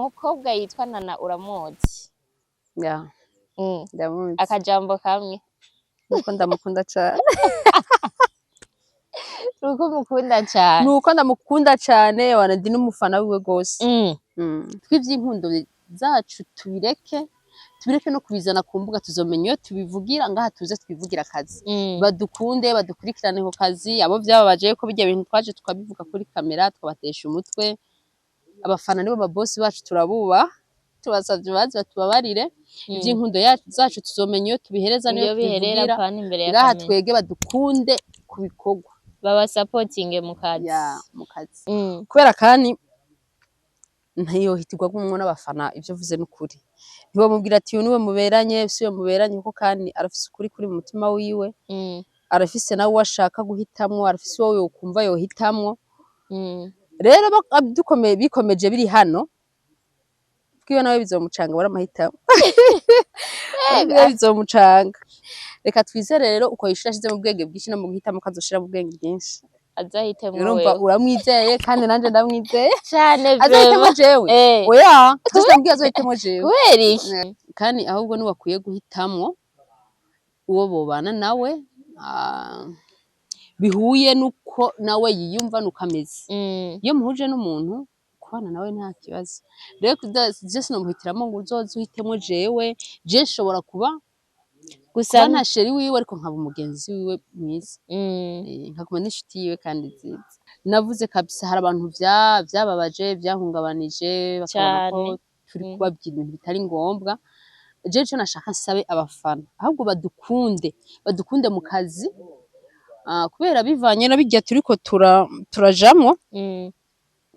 umukobwa yitwa Nana uramuzi? Ya, ndamuzi. Akajambo kamwe. Nuko ndamukunda cane. Nuko umukunda cane. Nuko ndamukunda cane, wana ndi n'umufana wiwe gose. Tw'ivy'inkundo zacu tubireke no kubizana ku mbuga, tuzomenya iyo tubivugira, ngaha tuze twivugira akazi. Badukunde, badukurikirane ku kazi, abo vyababaje ko birya bintu twaje tukabivuga kuri kamera tukabatesha umutwe. Abafana nibo babosi bacu turabubaha, tubasavye baze batubabarire. Ivy'inkundo zacu tuzomenya iyo tubihereza niyo tubivugira. Ngaha twege badukunde ku bikorwa. Baba supporting mu kazi. Ya, mu kazi. Kubera kandi ntiyohitirwa gumwe n'abafana ivyo vuze n'ukuri. Ntibamubwira ati uyu niwe muberanye, si we muberanye, kuko kandi arafise ukuri kuri mu mutima wiwe. Arafise nawe washaka guhitamwo, arafise uwo yokumva yohitamwo. Rero dukomeye bikomeje biri hano, bwiwe nawe bizomucanga baramahitamo. Bizomucanga. Reka twizere rero uko yishura ashize mu bwenge bwinshi no mu guhitamo kazoshira mu bwenge bwinshi. Azahitemwo wewe. Urumva uramwizeye kandi nanje ndamwizeye. Cyane bro. Azahitemwo jewe. Oya, tuzambwiye azahitemwo jewe. Kubera iki? Kandi ahubwo ni wakwiye guhitamwo uwo bobana nawe bihuye nuko nawe yiyumva nuko ameze. Iyo muhuje n'umuntu kubana nawe nta kibazo. Rero je sinomuhitiramo ngo uzoze uhitemwo jewe, je nshobora kuba gusa nta sheri wiwe ariko nkaba umugenzi wiwe mwiza. Nkaguma n'inshuti yiwe kandi nziza. Navuze kabisa hari abantu vyababaje, vyahungabanije, bakabona ko turi kubabwira ibintu bitari ngombwa. Je ico nashaka nsabe abafana ahubwo badukunde mu kazi, kubera bivanye na birya turiko turajamwo.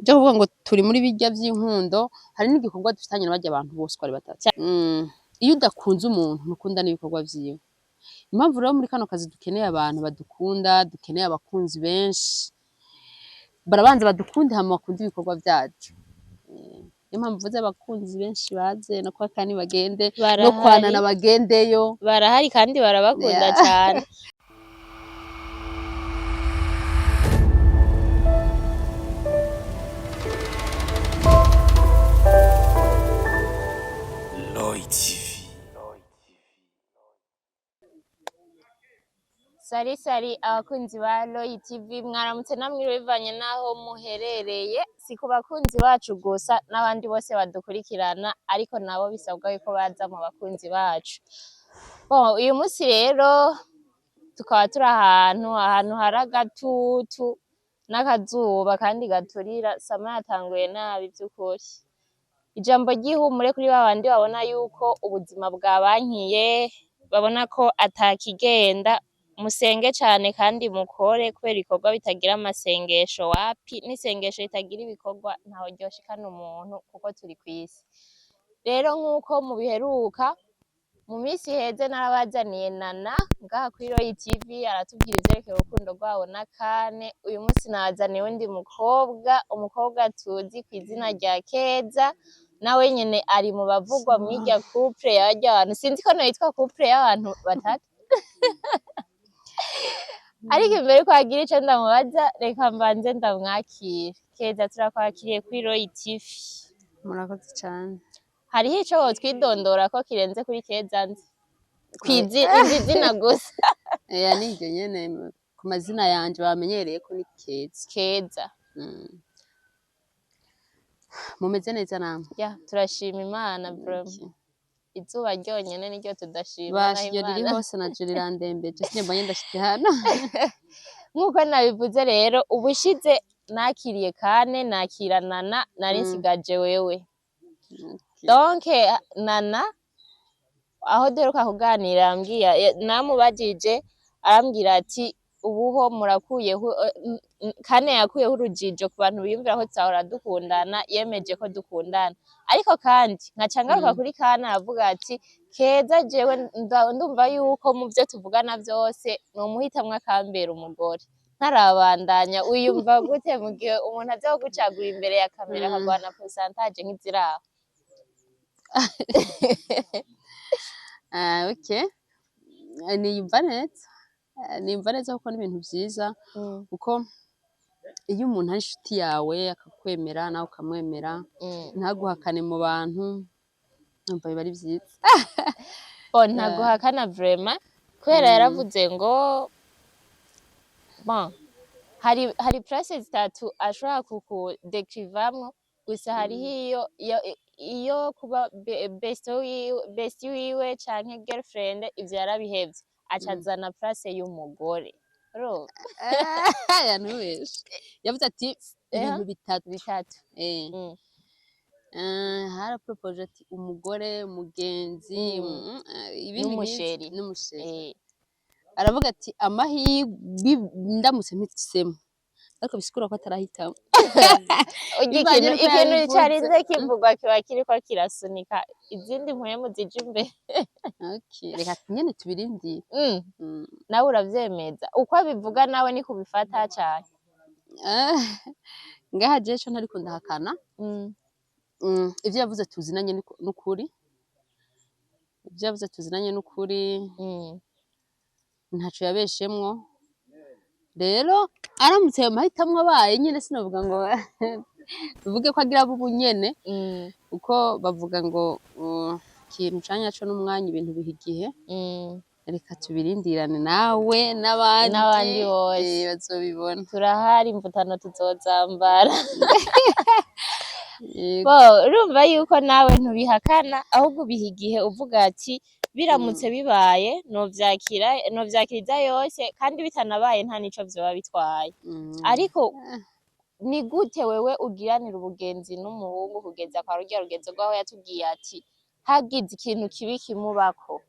Byo kuvuga ngo turi muri birya vy'inkundo, hari n'igikorwa dufitanye na barya abantu bose ko ari batatu. Iyo udakunze umuntu ntukunda n'ibikorwa vyiwe. Impamvu rero muri kano kazi dukeneye abantu badukunda, dukeneye abakunzi benshi. Barabanza badukunde hama bakunde ibikorwa vyacu. Niyo mpamvu mvuze abakunzi benshi baze no kwa kandi bagende no kwanana bagendeyo. Barahari kandi barabakunda cyane. Sari abakunzi ba Roy TV, mwaramutse namwiriwe bivanye naho muherereye. Si ku bakunzi bacu gusa n'abandi bose badukurikirana, ariko nabo bisabwa yuko baza mu bakunzi bacu. Uyu munsi rero tukaba turi ahantu hari agatutu n'akazuba kandi gaturira. Sama yatanguye nabi by'ukuri. Ijambo ry'ihumure kuri babandi babona yuko ubuzima bwabankiye, babona ko atakigenda. Musenge cyane kandi mukore, kubera ibikorwa bitagira amasengesho wapi, n'isengesho ritagira ibikorwa ntaho ryoshikana umuntu, kuko turi kwisi. Rero nk'uko mubiheruka mu minsi heze narabazaniye Nana ngaha kuri Roy TV, aratubwira ivyerekeye urukundo rwabo na Kane. Uyu munsi nazaniye undi umukobwa tuzi ku izina rya Keza, nawe nyene ari mu bavugwa mw'irya couple y'abarya abantu. Sinzi ko no yitwa couple y'abantu batatu. Ariko imbere ko agira ico ndamubaza, reka mbanze ndamwakire. Keza turakwakiriye kuri Roy TV. Murakoze cyane. Hariho ico wotwidondora ko kirenze kuri Keza nzi? Izina gusa. Niryo nyene ku mazina yanje bamenyereye ko ni Keza. Keza. Mumeze neza namwe? Ya, turashima Imana bro. Izuba ryonyene niryo tudashima. Bashije riri hose naje rirandembeje, sinyambanye ndashite hano. Nkuko nabivuze rero, ubushize nakiriye Kane, nakira Nana, nari nsigaje wewe. Donc Nana aho duheruka kuganira ambwiye, namubajije arambwira ati ubuho murakuyeho, Kane yakuyeho urujijo ku bantu biyumvira ko twahora dukundana, yemeje ko dukundana. Ariko kandi nkaca ngaruka kuri Kane avuga ati Keza jewe ndumva yuko mu byo tuvugana byose nomuhitamwe akambera umugore. Ntarabandanya wiyumva gute mu gihe umuntu aza gucagura imbere ya kamera akagwana pourcentage nk'iziraho? Okay. Niyumva neza kuko n'ibintu vyiza kuko iyo umuntu ari inshuti yawe akakwemera nawe ukamwemera ntaguhakane mu bantu numva biba ari vyiza. Bon ntaguhakana vraiment kubera yaravuze ngo bon hari place zitatu ashobora kukudekrivamwo gusa hariho iyo kuba best wiwe canke girlfriend ivyo yarabihevye acazana place y'umugore yanubeshe yavuze ati ibintu bitatu harapropoje ati umugore umugenzi n'umusheri aravuga ati amahirwe ndamutse mpitsemo ariko bisigura ko atarahitamo ikintu carinze kivugwa kiba kiriko kirasunika izindi mpwemu zija imbere. Reka nyene tubirindire nawe uravyemeza uko abivuga nawe ni kubifata cane ngaha jewe co ntariko ndahakana ivyo yavuze tuzinanye n'ukuri ntaco yabeshemwo rero aramutse ayo mahitamwo abaye nyene sinavuga ngo tuvuge ko agira abo nyene uko bavuga ngo ikintu canyaco n'umwanya ibintu biha igihe reka tubirindirane nawe n'abandi bose bazobibona turahari imvutano tuzozambara urumva yuko nawe ntubihakana ahubwo biha igihe uvuga ati biramutse bibaye novyakiriza yose kandi bitanabaye nta nico vyoba bitwaye ariko ni gute wewe ugiranira ubugenzi n'umuhungu kugeza kwa rurya rugezo rwaho yatubwiye ati hagize ikintu kibi kimubako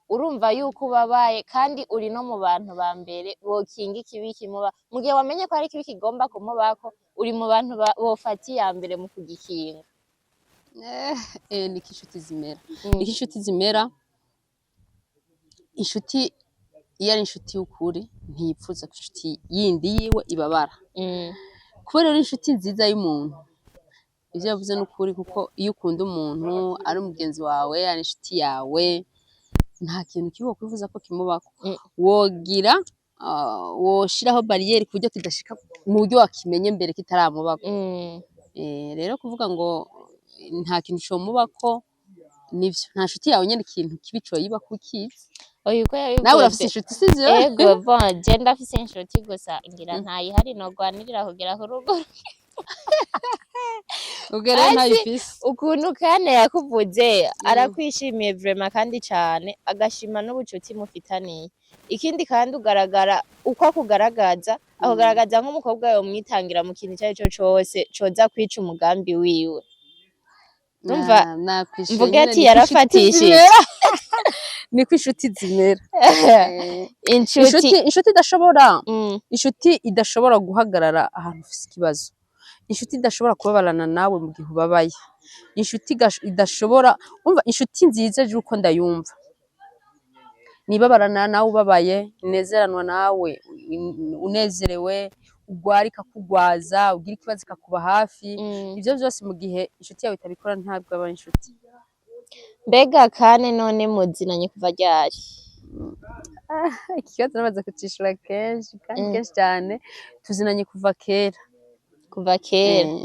urumva yuko ubabaye kandi uri no mu bantu ba mbere bokinga ikibi kimuba mu gihe wamenye ko hari ikibi kigomba kumubako uri mu bantu bofata iya mbere mu kugikinga. niko inshuti zimera inshuti iyo ari inshuti y'ukuri ntiyipfuza ko inshuti yindi yiwe ibabara kubera rero inshuti nziza y'umuntu ivyo yavuze n'ukuri kuko iyo ukunda umuntu ari umugenzi wawe ari inshuti yawe nta kintu kibi wokwifuza ko kimubako wogira woshiraho bariyeri ku buryo kidashika mu buryo wakimenye mbere kitaramubako rero kuvuga ngo nta kintu comubako nivyo nta nshuti yawe nyene ikintu kibi coyibako ukizi nawe urafise inshuti sivyo ego bon je ndafise inshuti gusa ngira ntayihari nogwanirira kugera ku rugo ugera ntayifise ukuntu kane yakuvuze arakwishimiye vraiment kandi cane agashima n'ubucuti mufitaniye ikindi kandi ugaragara uko akugaragaza nk'umukobwa yomwitangira mu kintu icarico cose coza kwica umugambi wiwe umva mvuge ati yarafatishije niko inshuti zimera inshuti idashobora guhagarara ahantu ufise ikibazo inshuti idashobora kubabarana nawe mu gihe ubabaye inshuti idashobora umva inshuti nziza je uko ndayumva nibabarana nawe ubabaye inezeranwa nawe unezerewe ugwarika kugwaza ugira ikibazo ikakuba hafi ivyo vyose mu gihe inshuti yawe itabikora ntabwo aba inshuti. Mbega kane none muzinanye kuva ryari? Ikibazo namaze kucishura kenshi kandi kenshi cyane tuzinanye kuva kera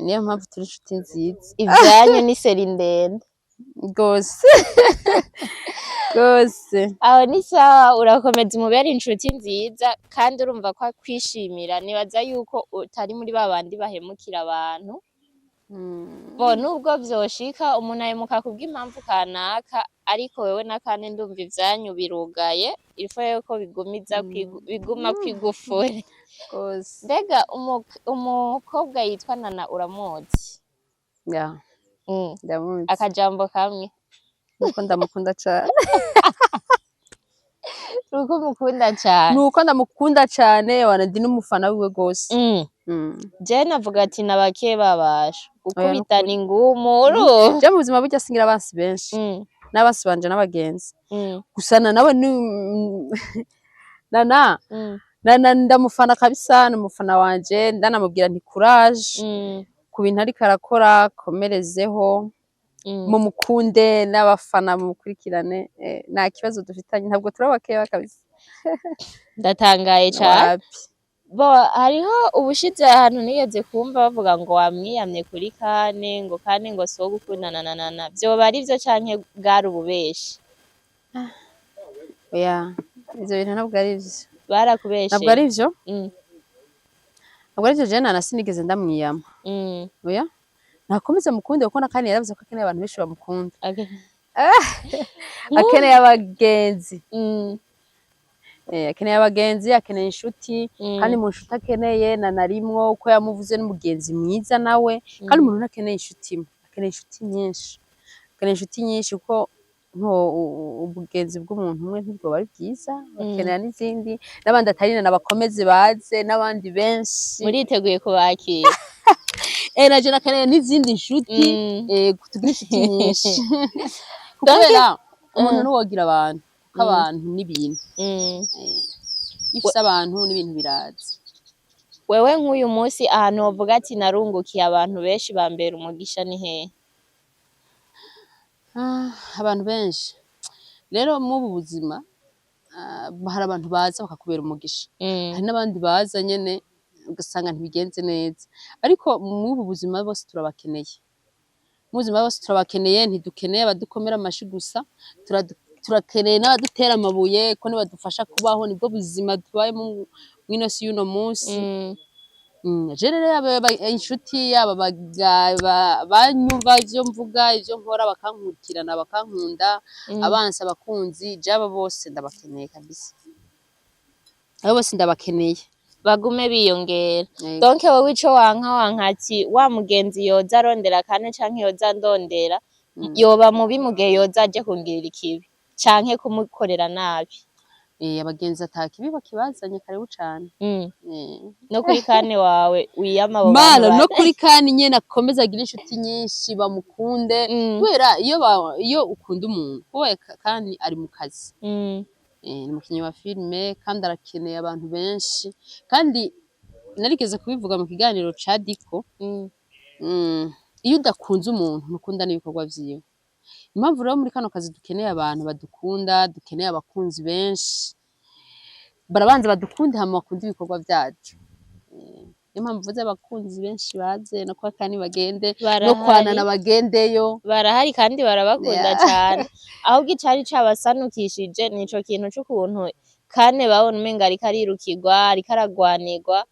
niyo mpamvu turi inshuti nziza ivyanyu ni seri ndende gose aho ni sawa urakomeza umubere inshuti nziza kandi urumva ko akwishimira nibaza yuko utari muri babandi bahemukira abantu bo nubwo vyoshika umuntu ahemuka kubw'impamvu kanaka ariko wewe na kane ndumva ivyanyu birugaye ilfo yuko biguma kwigufuri mbega umukobwa yitwa Nana uramuzi? ndamuzi akajambo kamwe nuko ndamukunda cane nuko ndamukunda cane wana ndi n'umufana wiwe gose je navuga ati nabake babasha gukubitana ingumu je mu buzima burya singira abansi benshi n'abansi banje n'abagenzi gusa nawe Nana ndamufana kabisa n'umufana wanje ndanamubwira nti courage ku bintu ariko arakora komerezeho mumukunde n'abafana mumukurikirane nta kibazo dufitanye ntabwo turabakeba kabisa ndatangaye cyane bo hariho ubushize ahantu nigeze kumva bavuga ngo wamwiyamye kuri Kane ngo Kane ngo si uwo gukundana na vyoba arivyo canke bwari ububeshi? Oya, ivyo bintu ntabwo ari vyo, Barakubeshe? ntabwo ari vyo, Mm. ntabwo ari vyo. Jewe na sinigeze ndamwiyama. Oya, nakomeze mukunde kuko na Kane yaravuze ko akeneye abantu benshi bamukunda, Okay. akeneye abagenzi. Mm. Akeneye abagenzi, akeneye inshuti, kandi mu nshuti akeneye narimwo uko yamuvuze n'umugenzi mwiza nawe, kandi umuntu ntakeneye inshuti imwe, akeneye inshuti nyinshi, akeneye inshuti nyinshi kuko ubugenzi bw'umuntu umwe ntibwoba ari bwiza, bakenera n'izindi n'abandi atari na bakomeze baze n'abandi benshi. Muriteguye kubakira? Naje nakeneye n'izindi nshuti, tugire inshuti nyinshi kubera umuntu ntiwogira abantu kuko abantu n'ibintu, iyo ufise abantu n'ibintu biraza. Wewe nk'uyu munsi ahantu wovuga ati narungukiye abantu benshi bambera umugisha ni hehe? Abantu benshi rero mw'ubu buzima hari abantu baza bakakubera umugisha, hari n'abandi baza nyene ugasanga ntibigenze neza, ariko mw'ubu buzima bose turabakeneye, mu buzima bose turabakeneye, ntidukeneye abadukomera amashi gusa, turakeneye n'abadutera amabuye ko nibadufasha kubaho, nibwo buzima tubayemo mw'ino si y'uno munsi. Je rero yaba inshuti yaba banyumva ivyo mvuga ivyo nkora bakankurikirana bakankunda, abansi abakunzi, je abo bose ndabakeneye kabisa, abo bose ndabakeneye bagume biyongera. Donc wowe ico wanka ati wa mugenzi yoza arondera Kane canke yoza ndondera, yoba mubi mu gihe yoza aje kungirira ikibi canke kumukorera nabi? Abagenzi ata kibi bakibazanye karibu cane. No kuri Kane wawe wiyama abo bantu no kuri Kane nyene akomeza agira inshuti nyinshi bamukunde, kubera iyo ukunda umuntu kuko Kane ari mu kazi, ni umukinyi wa filime kandi arakeneye abantu benshi, kandi narigeze kubivuga mu kiganiro ca Diko, iyo udakunze umuntu ntukunda n'ibikorwa vyiwe. Impamvu rero muri kano kazi dukeneye abantu badukunda, dukeneye abakunzi benshi, barabanza badukunde hama bakunde ibikorwa vyacu. Niyo mpamvu mvuze abakunzi benshi baze no kwa Kane bagende, no kwanana bagendeyo. Barahari kandi barabakunda cane, ahubwo icari cabasanukishije nico kintu c'ukuntu Kane babona umenga ariko arirukirwa, ariko aragwanirwa.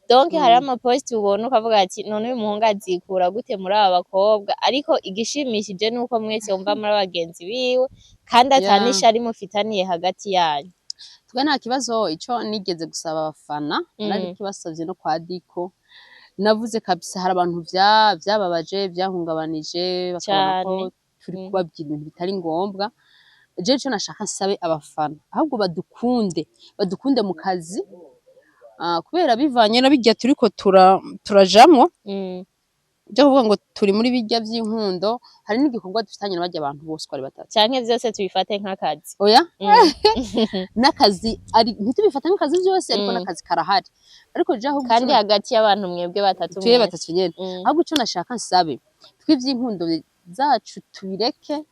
Donc hari amaposti ubona ukavuga ati none uyu muhungu azikura gute muri aba bakobwa, ariko igishimishije nuko mwese wumva muri abagenzi biwe kandi ata n'ishari mufitaniye hagati yanyu. Twe nta kibazo, ico nigeze gusaba abafana nari kibasavye no kwa Diko, navuze kabisa hari abantu vyababaje vyahungabanije, bakabona ko turi kubabwira ibintu bitari ngombwa. Je ico nashaka nsabe abafana ahubwo badukunde mu kazi, kubera bivanye na birya turiko turajamwo, vyo kuvuga ngo turi muri birya vy'inkundo, hari n'igikorwa dufitanye na barya abantu bose uko ari batatu, canke vyose tubifate nk'akazi. Oya, n'akazi ntitubifate nk'akazi vyose, ariko n'akazi karahari, ariko je ahubwo kandi hagati y'abantu mwebwe batatu nyene, ahubwo ico nashaka nsabe tw'ivy'inkundo zacu tubireke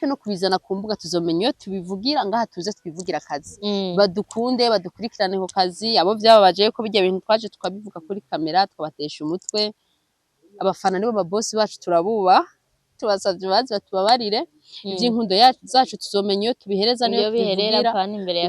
no kubizana ku mbuga, tuzomenya iyo tubivugira, ngaha tuze twivugira akazi. Badukunde, badukurikirane ku kazi, abo vyababaje ko birya bintu twaje tukabivuga kuri kamera tukabatesha umutwe. Abafana nibo babosi bacu, turabubaha, tubasavye baze batubabarire, ivy'inkundo zacu tuzomenya iyo tubihereza n'iyo tubivugira,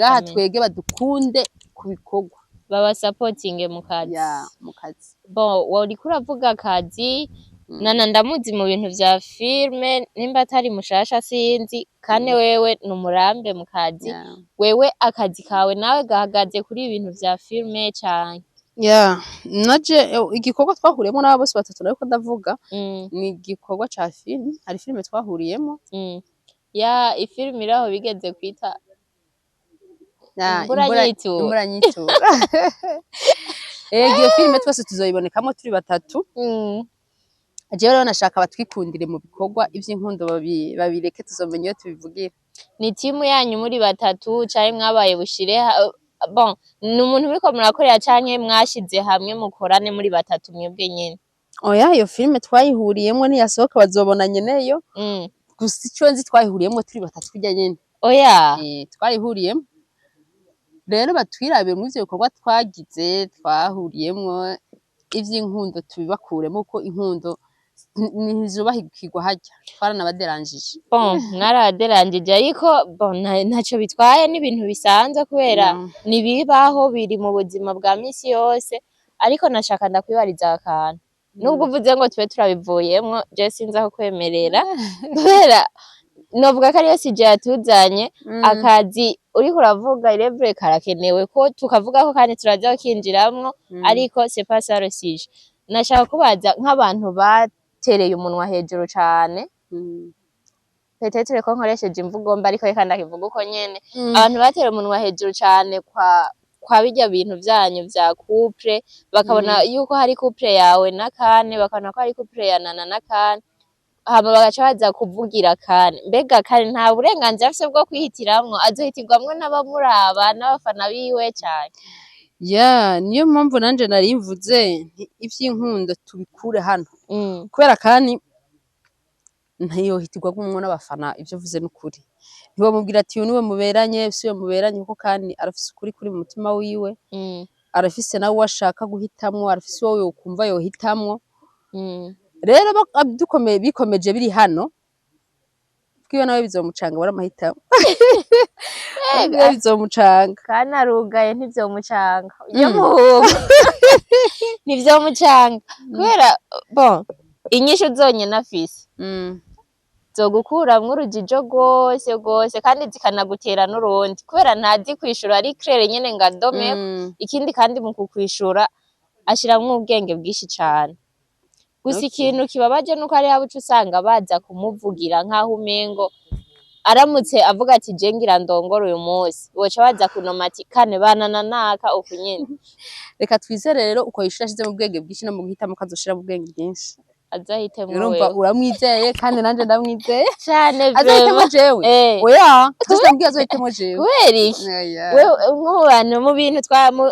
ngaha twege badukunde ku bikorwa, baba supporting mu kazi. Mu kazi. Bon, wariko uravuga akazi, Nana ndamuzi mu bintu vya filme, nimba atari mushasha sinzi, Kane wewe ni umurambe mu kazi. Wewe akazi kawe nawe gahagaze kuri ibintu vya filme canke? Naje igikorwa twahuriyemo n'abo bose batatu nariko ndavuga, ni igikorwa ca filme, hari filme twahuriyemo. Ifilme iraho bigeze kwita Imbura nyitura. Iyo filme twese tuzoyibonekamwo turi batatu. Jewe rero nashaka batwikundire mu bikorwa, ivy'inkundo babireke tuzomenya iyo tubivugira. Ni timu yanyu muri batatu canke mwabaye bushire? Bon, ni umuntu muriko murakorera canke mwashize hamwe mukorane muri batatu mwebwe nyene? Oya, iyo filme twayihuriyemwo niyasohoka bazobona nyeneyo, gusa ico nzi twayihuriyemwo turi batatu kurya nyene. Oya, twayihuriyemwo rero batwirabire muri ivyo bikorwa twagize twahuriyemwo ivy'inkundo tubibakuremo ko inkundo ntizubahirwa harya twaranabaderanjije bon mwarabaderanjije ariko bon ntaco bitwaye n'ibintu bisanzwe kubera nibibaho biri mu buzima bwa misi yose ariko nashaka ndakwibariza akantu nubwo uvuze ngo tube turabivuyemwo je sinzi aho kwemerera kubera novuga ko ariyo sije yatuzanye akazi uriko uravuga irevure karakenewe ko tukavuga ko kandi turaza kinjiramwo ariko c'est pas ça le sujet nashaka kubaza nk'abantu batereye umunwa hejuru cane peut-être ko nkoresheje imvugo mba ariko reka ndakivuga uko nyene abantu batereye umunwa hejuru cane kwa birya bintu vyanyu vya couple bakabona yuko hari couple yawe na Kane bakabona ko hari couple ya Nana na Kane hama bagaca baza kuvugira Kane mbega Kane nta burenganzira afise bwo kwihitiramwo azohitirwamwo n'abamuraba n'abafana biwe cane niyo mpamvu nanje nari mvuze ivy'inkundo tubikure hano kubera Kane ntiyohitirwamwo n'abafana ivyo vuze n'ukuri ntibamubwira ati uyu niwe muberanye siwe muberanye kuko Kane arafise ukuri kuri mu mutima wiwe arafise nawe uwo ashaka guhitamwo arafise uwo yokumva yohitamwo rero bikomeje biri hano bwiwe nawe bizomucanga baramahitamo bizomucanga Kane arugaye ntivyomucanga muhungu ntivyomucanga kubera bon inyishu zonyene afise zogukuramwo urujijo rwose kandi zikanagutera n'urundi kubera ntazi kwishura ari claire nyene ngo adomeko ikindi kandi mu kukwishura ashiramwo ubwenge bwinshi cane gusa ikintu kibabaje nuko ari habuca usanga baza kumuvugira nk'aho umengo aramutse avuga ati je ngira ndongora uyu munsi boca baza kunoma ati Kane banana naka uku nyene reka twizere rero uko yishura ashize mu bwenge bwinshi no mu guhitamo ko azoshira mu bwenge bwinshi azahitemwo urumva uramwizeye kandi nanje ndamwizeye cane azohitemwo jewe oya tuzambwiye azohitemwo jewe kubera iki nk'abantu mu bintu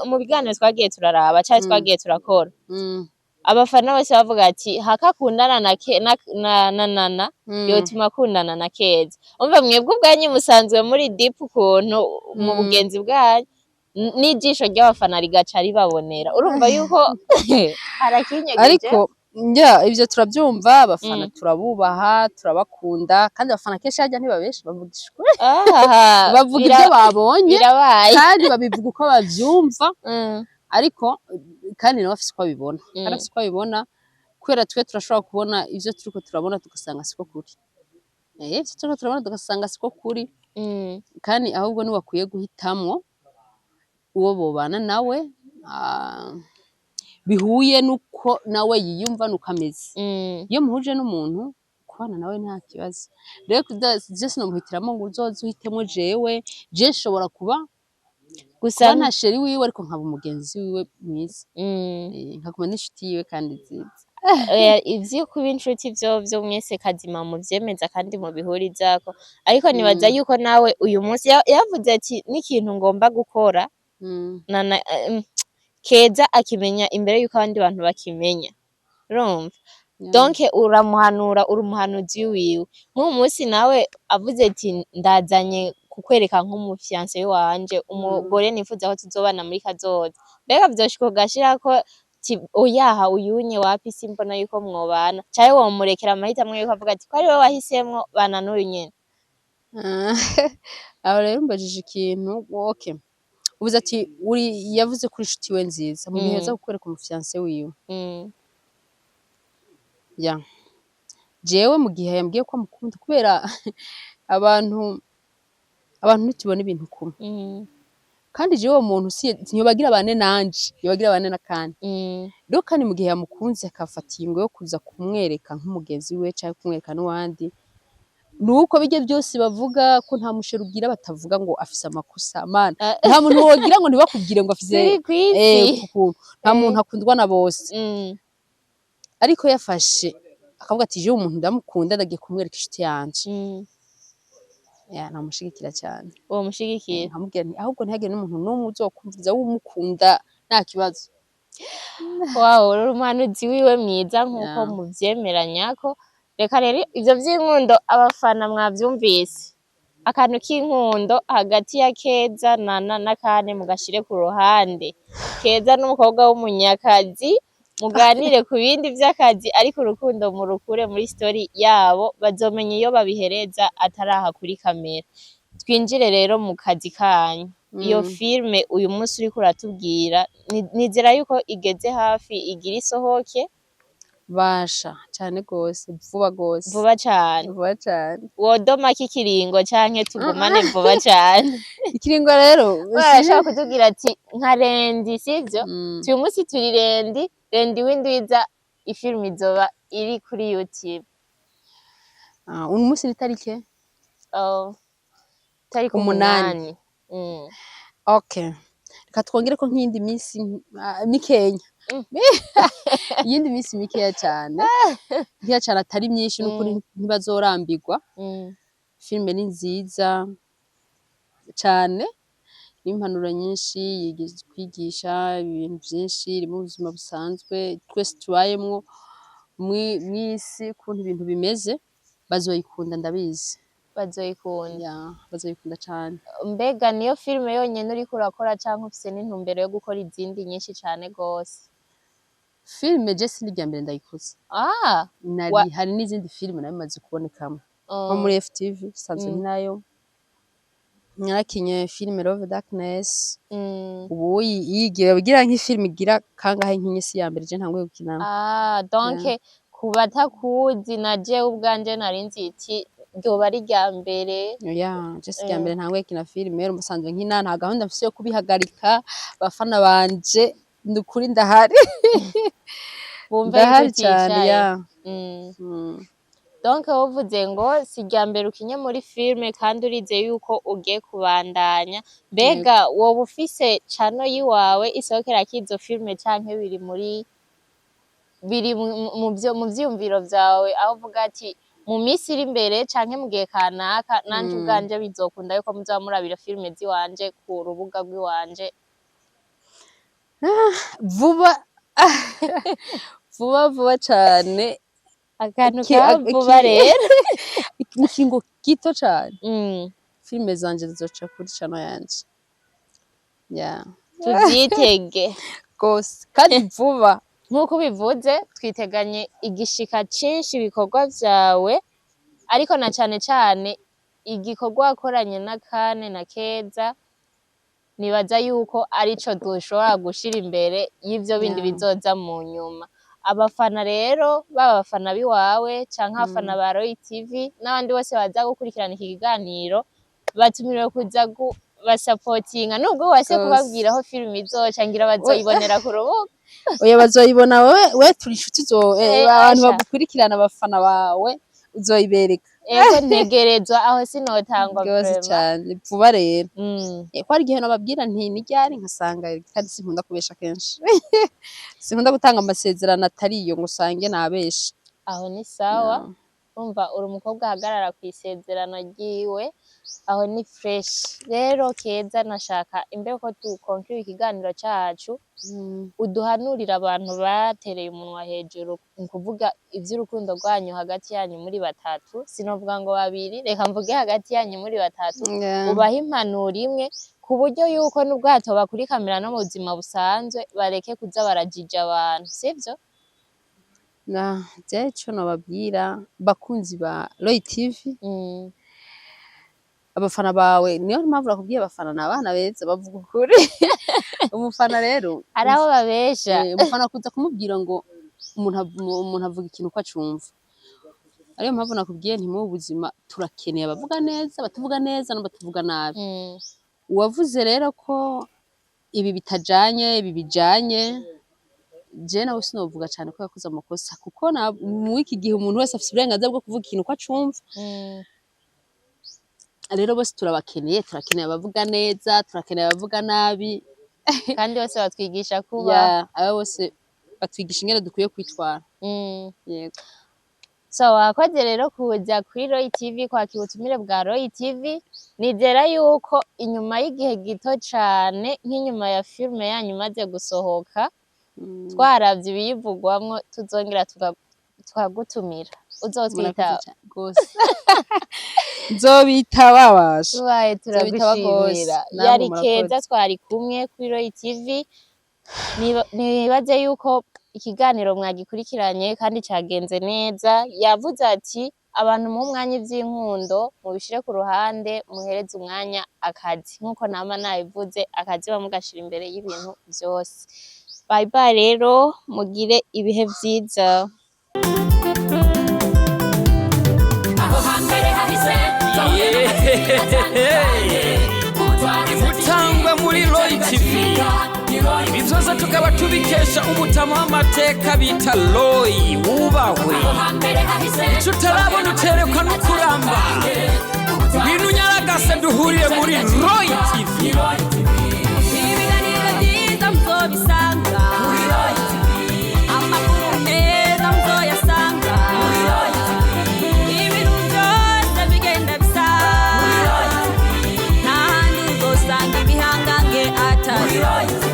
mu biganiro twagiye turaraba canke twagiye turakora abafana bose bavuga ati hakakundana na Nana yotuma akundana na Keza umva mwebwe ubwanyu musanzwe muri deep ukuntu mu bugenzi bwanyu n'ijisho ry'abafana rigaca ribabonera urumva yuko harakinyegeje ariko ivyo turavyumva abafana turabubaha turabakunda kandi abafana kenshi harya ntibabeshe bavugishwe bavuga ivyo babonye kandi babivuga uko bavyumva ariko kandi nawe afise uko abibona kandi afise uko abibona kubera twe turashobora kubona ivyo turiko turabona tugasanga siko kuri ivyo turiko turabona tugasanga siko kuri kandi ahubwo niwe akwiye guhitamwo uwo bobana nawe bihuye nuko nawe yiyumva nuko ameze iyo muhuje n'umuntu kubana nawe nta kibazo rero je sinomuhitiramo ngo uzoze uhitemwo jewe je nshobora kuba gusa nta sheri wiwe ariko nkaba umugenzi wiwe mwiza nkaguma n'inshuti yiwe kandi nziza ivyo kuba inshuti vyo mwese kazima muvyemeza kandi mubihurizako ariko nibaza yuko nawe uyu munsi yavuze ati n'ikintu ngomba gukora Keza akimenya imbere yuko abandi bantu bakimenya urumva donc uramuhanura uri umuhanuzi wiwe nk'uyu munsi nawe avuze ati ndazanye kukwereka nk'umufiance wanje umugore nifuza ko tuzobana muri kazoza mbega vyoshika ugashirako oyaha uyunye wapi simbona yuko mwobana caye womurekera amahitamo yuko avuga ati ko ari we wahisemwo bana n'uyu nyene aho rero mbajije ikintu okay ubuze ati yavuze kuri inshuti we nziza mu gihe aza kukwereka umufiance wiwe jewe mu gihe yambwiye ko amukunda kubera abantu ntitubona ibintu kumwe kandi jewe uwo muntu ntiyobagira bane nanje yobagira bane na Kane rero kandi mu gihe yamukunze akafata ingo yo kuza kumwereka nk'umugenzi we canke kumwereka n'uwandi nuko bijye byose bavuga ko nta mushero ugira batavuga ngo afise amakosa mana nta muntu wogira ngo ntibakubwire ngo afise nta muntu akundwa na bose ariko yafashe akavuga ati jewe umuntu ndamukunda ndagiye kumwereka inshuti yanje namushigikira cyane uwo mushigikira nkamubwira nti ahubwo ntihagire n'umuntu n'umwe uzokumviriza w'umukunda nta kibazo uri umuhanuzi wiwe mwiza nk'uko muvyemeranyako reka rero ivyo vy'inkundo abafana mwavyumvise akantu k'inkundo hagati ya Keza na Kane mugashire ku ruhande. Keza n'umukobwa w'umunyakazi muganire ku bindi vy'akazi ariko urukundo murukure muri story yabo bazomenya iyo babihereza ataraha kuri kamera. Twinjire rero mu kazi kanyu. Iyo filme uyu munsi uriko uratubwira nizera yuko igeze hafi igira isohoke. Basha cane gose vuba gose. Vuba cane. Vuba cane. Wodoma kikiringo canke tugumane vuba cane. Ikiringo rero barashaka kutubwira ati nka rendi sivyo? Uyu munsi turi rendi w'indwiza ifilme izoba iri kuri YouTube. Uyu munsi ni tarike? Tariki 8. Okay. Reka twongereko nk'iyindi minsi mikenya. Iyindi minsi mikeya cane. Mikeya cane atari myinshi n'ukuri ntibazorambirwa. Filme ni nziza cane. N'impanuro nyinshi yigize kwigisha ibintu vyinshi iri mu buzima busanzwe twese tubayemwo mw'isi ukuntu ibintu bimeze bazoyikunda ndabizi. Bazoyikunda. Bazoyikunda cane. Mbega niyo filme yonyene uriko urakora canke ufise n'intumbero yo gukora izindi nyinshi cane gose? Filme je si n'irya mbere ndayikoze. Hari n'izindi filme narimaze kubonekamwo. Nko muri FTV sanzwe nkinayo. Narakinye filme Love Darkness. Ubu yigiye bagira nk'ifilme igira kangahe nk'inyisi ya mbere je ntanguye gukinamo. Donc kubatakuzi na je ubwanje narinzi iti ryoba ari rya mbere. Je si rya mbere ntanguye kina filme rero musanzwe nkina nta gahunda mfise yo kubihagarika bafana banje ndukuri ndahari. Bumva cyane Donc uvuze ngo si rya mbere ukinye muri filme kandi urize yuko ugiye kubandanya. Mbega woba ufise channel yiwawe isohokera kizo filme canke biri mu vyumviro vyawe aho uvuga ati mu minsi iri imbere canke mu gihe kanaka nanje ubwanje bizokunda yuko muzaba murabira filme ziwanje ku rubuga rw'iwanje? Vuba cane. Akantu ka vuba rero. Ikingo gito cane. Filme zanje zizoca kuri channel yanje. Tuvyitege gose kandi vuba. Nk'uko ubivuze twiteganye igishika cinshi ibikorwa vyawe ariko na cane cane igikorwa wakoranye na Kane na Keza nibaza yuko arico dushobora gushira imbere y'ivyo bindi bizoza mu nyuma. Abafana rero baba abafana biwawe canke abafana ba Royal TV n'abandi bose baza gukurikirana iki kiganiro batumiriwe kuza basapotinga nubwo wase kubabwira aho filme izoca ngira bazoyibonera ku rubuga. Oya bazoyibona we turi inshuti abantu bagukurikirana abafana bawe uzoyibereka. Ego ntegerezwa aho sinotangwa Gose cyane vuba rero. Ko hari igihe nababwira nti niryari nkasanga kandi sinkunda kubesha kenshi. Sinkunda gutanga amasezerano atariyo ngo usange nabesha. Aho ni sawa. Umva uri umukobwa ahagarara ku isezerano ryiwe aho ni fresh. Rero Keza nashaka imbere ko tukonkira ikiganiro cacu uduhanurira abantu batereye umunwa hejuru kuvuga ivy'urukundo rwanyu hagati yanyu muri batatu. Sinovuga ngo babiri, reka mvuge hagati yanyu muri batatu. Ubaha impanuro imwe ku buryo yuko n'ubwato bakuri kamera no mu buzima busanzwe bareke kuza barajija abantu, sivyo? Je ico nobabwira bakunzi ba Royal TV. Abafana bawe niyo mpamvu nakubwiye abafana n'abana beza bavuga ukuri. Umufana rero araho babesha. Umufana kuza kumubwira ngo umuntu avuga ikintu ko acumva. Ariyo mpamvu nakubwiye nti mu buzima turakeneye abavuga neza batuvuga neza no batuvuga nabi. Uwavuze rero ko ibi bitajanye ibi bijanye je nawe sinovuga cane ko yakoze amakosa kuko mu iki gihe umuntu wese afite uburenganzira bwo kuvuga ikintu ko acumva. Rero bose turakeneye abavuga neza turakeneye abavuga nabi kandi bose batwigisha kuba abo bose batwigisha ingene dukwiye kwitwara. Yego. So wakoze rero kuza kuri Royal TV kwakira ubutumire bwa Royal TV. Nizera yuko inyuma y'igihe gito cane nk'inyuma ya filme yanyu imaze gusohoka twaravye ibiyivugwamwo tuzongera tukagutumira. uzotwitaba gose nzobitaba basha tubaye turagushimira yari Keza twari kumwe kuri Royal TV nibaze yuko ikiganiro mwagikurikiranye kandi cagenze neza yavuze ati abantu mu mwanya ivy'inkundo mubishire ku ruhande muhereze umwanya akazi nkuko nama nabivuze akazi bamugashira imbere y'ibintu vyose bye bye rero mugire ibihe vyiza Mutangwa muri Royal TV ibi vyose tukaba tubikesha umutama w'amateka bita Roy wubahwe ico utarabona uterekwa n'ukuramba ibintu nyaragase duhuriye muri Royal TV ibiganiro vyiza muzobisanga muri Royal TV amakuru meza muzoyasanga muri Royal TV ibintu vyose bigenda bisa muri Royal TV ntahandi uzosanga ibihangange atari Royal TV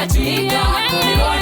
Chica,